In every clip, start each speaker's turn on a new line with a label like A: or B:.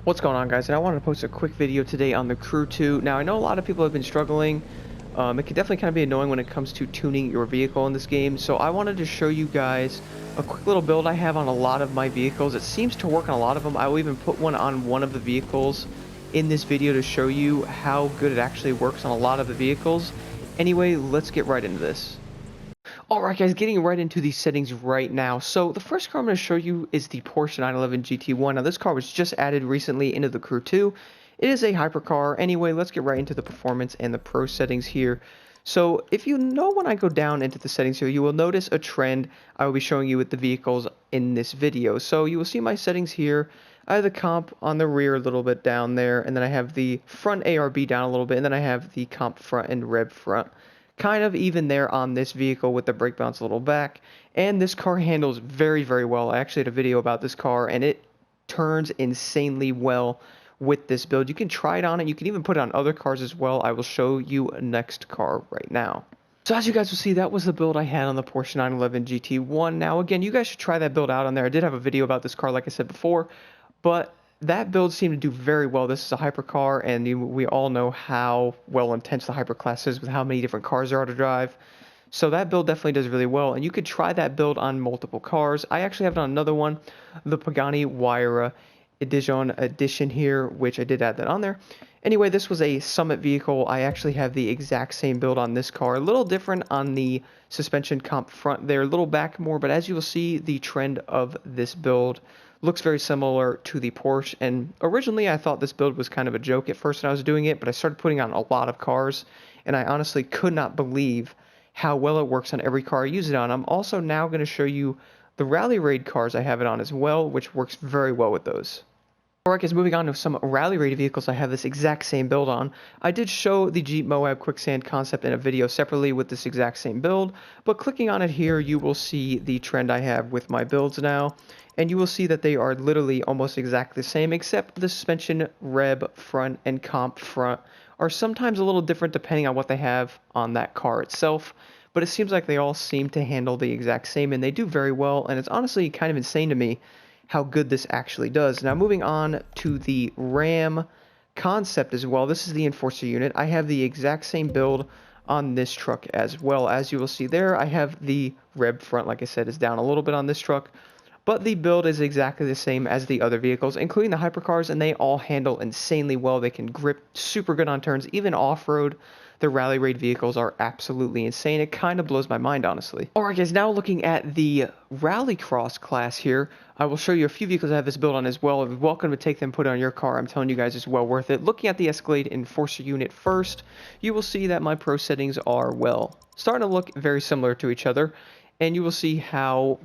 A: What's going on, guys? And I wanted to post a quick video today on the Crew 2. Now, I know a lot of people have been struggling. It can definitely kind of be annoying when it comes to tuning your vehicle in this game. So I wanted to show you guys a quick little build I have on a lot of my vehicles. It seems to work on a lot of them. I will even put one on one of the vehicles in this video to show you how good it actually works on a lot of the vehicles. Anyway, let's get right into this. Alright guys, getting right into the settings right now. So the first car I'm going to show you is the Porsche 911 GT1. Now this car was just added recently into the Crew 2. It is a hypercar. Anyway, let's get right into the performance and the pro settings here. So if you know when I go down into the settings here, you will notice a trend I will be showing you with the vehicles in this video. So you will see my settings here. I have the comp on the rear a little bit down there, and then I have the front ARB down a little bit, and then I have the comp front and rev front kind of even there on this vehicle with the brake bounce a little back. And this car handles very, very well. I actually had a video about this car, and it turns insanely well with this build. You can try it on it. You can even put it on other cars as well. I will show you a next car right now. So as you guys will see, that was the build I had on the Porsche 911 GT1. Now again, you guys should try that build out on there. I did have a video about this car, like I said before, but that build seemed to do very well. This is a hypercar, and we all know how well intense the hyperclass is with how many different cars there are to drive. So that build definitely does really well, and you could try that build on multiple cars. I actually have it on another one, the Pagani Huayra edition here, which I did add that on there. Anyway, this was a Summit vehicle. I actually have the exact same build on this car. A little different on the suspension comp front there, a little back more, but as you will see, the trend of this build looks very similar to the Porsche. And originally I thought this build was kind of a joke at first when I was doing it, but I started putting on a lot of cars, and I honestly could not believe how well it works on every car I use it on. I'm also now going to show you the Rally Raid cars I have it on as well, which works very well with those. Alright guys, moving on to some Rally Raid vehicles I have this exact same build on. I did show the Jeep Moab Quicksand concept in a video separately with this exact same build, but clicking on it here, you will see the trend I have with my builds now, and you will see that they are literally almost exactly the same, except the suspension reb front and comp front are sometimes a little different depending on what they have on that car itself, but it seems like they all seem to handle the exact same, and they do very well, and it's honestly kind of insane to me how good this actually does. Now moving on to the Ram concept as well. This is the Enforcer unit. I have the exact same build on this truck as well. As you will see there, I have the reb front, like I said, is down a little bit on this truck, but the build is exactly the same as the other vehicles, including the hypercars, and they all handle insanely well. They can grip super good on turns, even off-road. The Rally Raid vehicles are absolutely insane. It kind of blows my mind, honestly. Alright guys, now looking at the Rallycross class here, I will show you a few vehicles I have this build on as well. If you're welcome to take them, put it on your car. I'm telling you guys, it's well worth it. Looking at the Escalade Enforcer unit first, you will see that my pro settings are, well, starting to look very similar to each other, and you will see how,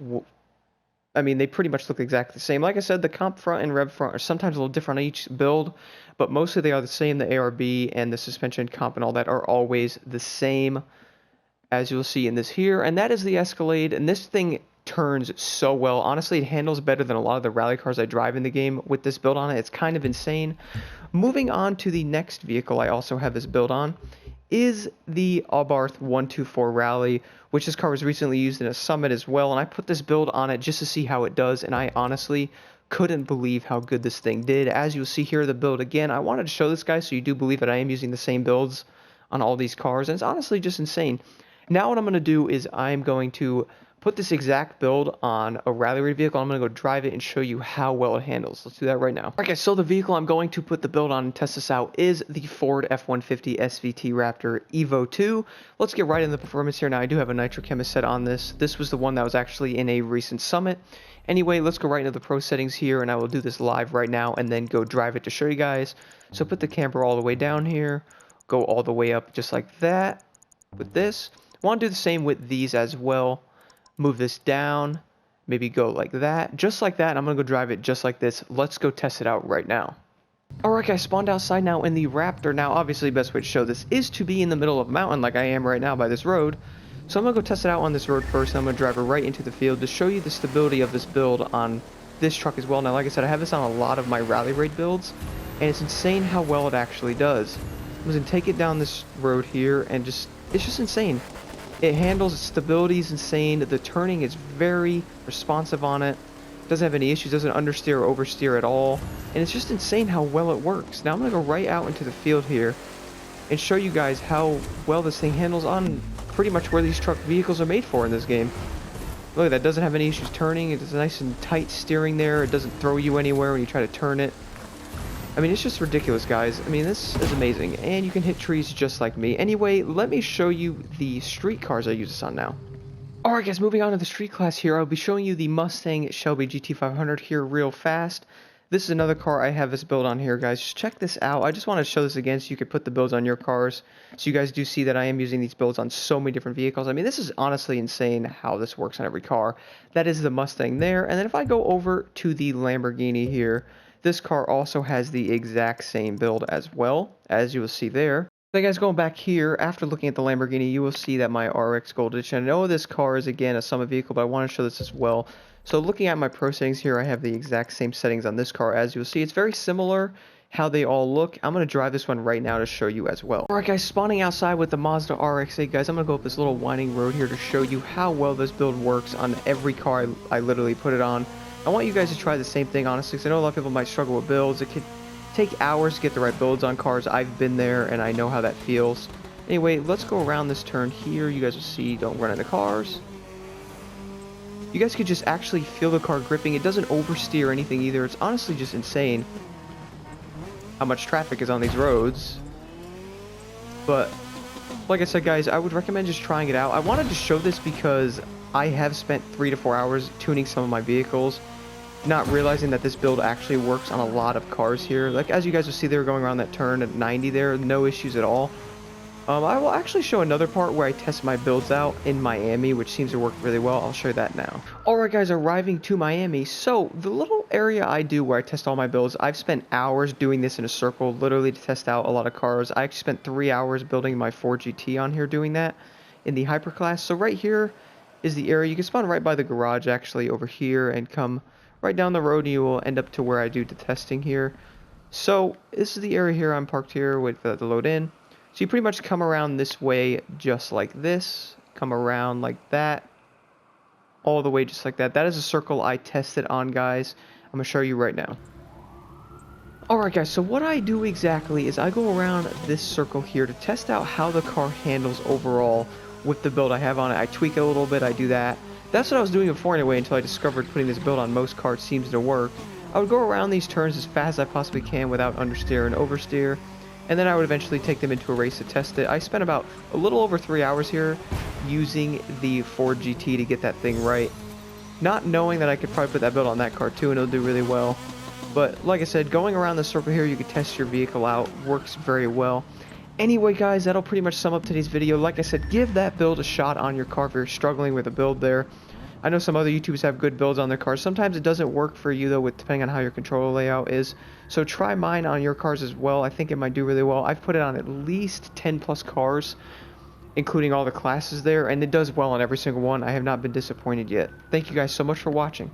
A: I mean, they pretty much look exactly the same. Like I said, the comp front and rev front are sometimes a little different on each build, but mostly they are the same. The ARB and the suspension comp and all that are always the same, as you'll see in this here. And that is the Escalade, and this thing turns so well. Honestly, it handles better than a lot of the rally cars I drive in the game with this build on it. It's kind of insane. Moving on to the next vehicle I also have this build on is the Abarth 124 Rally, which this car was recently used in a Summit as well, and I put this build on it just to see how it does, and I honestly couldn't believe how good this thing did. As you'll see here, the build again, I wanted to show this guy so you do believe that I am using the same builds on all these cars, and it's honestly just insane. Now what I'm going to do is I'm going to put this exact build on a Rally Raid vehicle. I'm going to go drive it and show you how well it handles. Let's do that right now. Okay, so the vehicle I'm going to put the build on and test this out is the Ford F-150 SVT Raptor Evo 2. Let's get right into the performance here. Now, I do have a Nitrochemist set on this. This was the one that was actually in a recent Summit. Anyway, let's go right into the pro settings here, and I will do this live right now and then go drive it to show you guys. So put the camber all the way down here, go all the way up just like that with this. I want to do the same with these as well. Move this down, maybe go like that, just like that. I'm gonna go drive it just like this. Let's go test it out right now. Alright guys, spawned outside now in the Raptor. Now obviously the best way to show this is to be in the middle of a mountain like I am right now by this road. So I'm gonna go test it out on this road first, and I'm gonna drive it right into the field to show you the stability of this build on this truck as well. Now like I said, I have this on a lot of my Rally Raid builds, and it's insane how well it actually does. I'm gonna take it down this road here, and it's just insane. It handles, its stability is insane, the turning is very responsive on it, Doesn't have any issues, doesn't understeer or oversteer at all. And it's just insane how well it works. Now I'm going to go right out into the field here and show you guys how well this thing handles on pretty much where these truck vehicles are made for in this game. Look at that, doesn't have any issues turning. It's nice and tight steering there. It doesn't throw you anywhere when you try to turn it. I mean, it's just ridiculous, guys. I mean, this is amazing. And you can hit trees just like me. Anyway, let me show you the street cars I use this on now. Alright guys, moving on to the street class here, I'll be showing you the Mustang Shelby GT500 here real fast. This is another car I have this build on here, guys. Just check this out. I just want to show this again so you could put the builds on your cars. So you guys do see that I am using these builds on so many different vehicles. I mean, this is honestly insane how this works on every car. That is the Mustang there. And then if I go over to the Lamborghini here, this car also has the exact same build as well, as you will see there. So guys, going back here, after looking at the Lamborghini, you will see that my RX Gold Edition, I know this car is again a summer vehicle, but I want to show this as well. So looking at my pro settings here, I have the exact same settings on this car as you'll see. It's very similar how they all look. I'm going to drive this one right now to show you as well. Alright guys, spawning outside with the Mazda RX-8, guys, I'm going to go up this little winding road here to show you how well this build works on every car I literally put it on. I want you guys to try the same thing, honestly, because I know a lot of people might struggle with builds. It could take hours to get the right builds on cars. I've been there, and I know how that feels. Anyway, let's go around this turn here. You guys will see, don't run into cars. You guys could just actually feel the car gripping. It doesn't oversteer or anything either. It's honestly just insane how much traffic is on these roads. But, like I said, guys, I would recommend just trying it out. I wanted to show this because I have spent 3 to 4 hours tuning some of my vehicles, not realizing that this build actually works on a lot of cars here. Like, as you guys will see, they were going around that turn at 90 there, no issues at all. I will actually show another part where I test my builds out in Miami, which seems to work really well. I'll show you that now. Alright guys, arriving to Miami. So, the little area I do where I test all my builds, I've spent hours doing this in a circle, literally to test out a lot of cars. I actually spent 3 hours building my Ford GT on here doing that in the hyperclass. So right here is the area. You can spawn right by the garage actually over here and come right down the road and you will end up to where I do the testing here. So this is the area here. I'm parked here with the load in. So you pretty much come around this way just like this, come around like that, all the way just like that. That is a circle I tested on, guys. I'm going to show you right now. Alright guys, so what I do exactly is I go around this circle here to test out how the car handles overall with the build I have on it. I tweak it a little bit, I do that. That's what I was doing before anyway, until I discovered putting this build on most cars seems to work. I would go around these turns as fast as I possibly can without understeer and oversteer, and then I would eventually take them into a race to test it. I spent about a little over 3 hours here using the Ford GT to get that thing right, not knowing that I could probably put that build on that car too and it'll do really well. But like I said, going around the circle here, you can test your vehicle out, works very well. Anyway guys, that'll pretty much sum up today's video. Like I said, give that build a shot on your car if you're struggling with a build there. I know some other YouTubers have good builds on their cars. Sometimes it doesn't work for you though, depending on how your controller layout is. So try mine on your cars as well. I think it might do really well. I've put it on at least 10 plus cars, including all the classes there, and it does well on every single one. I have not been disappointed yet. Thank you guys so much for watching.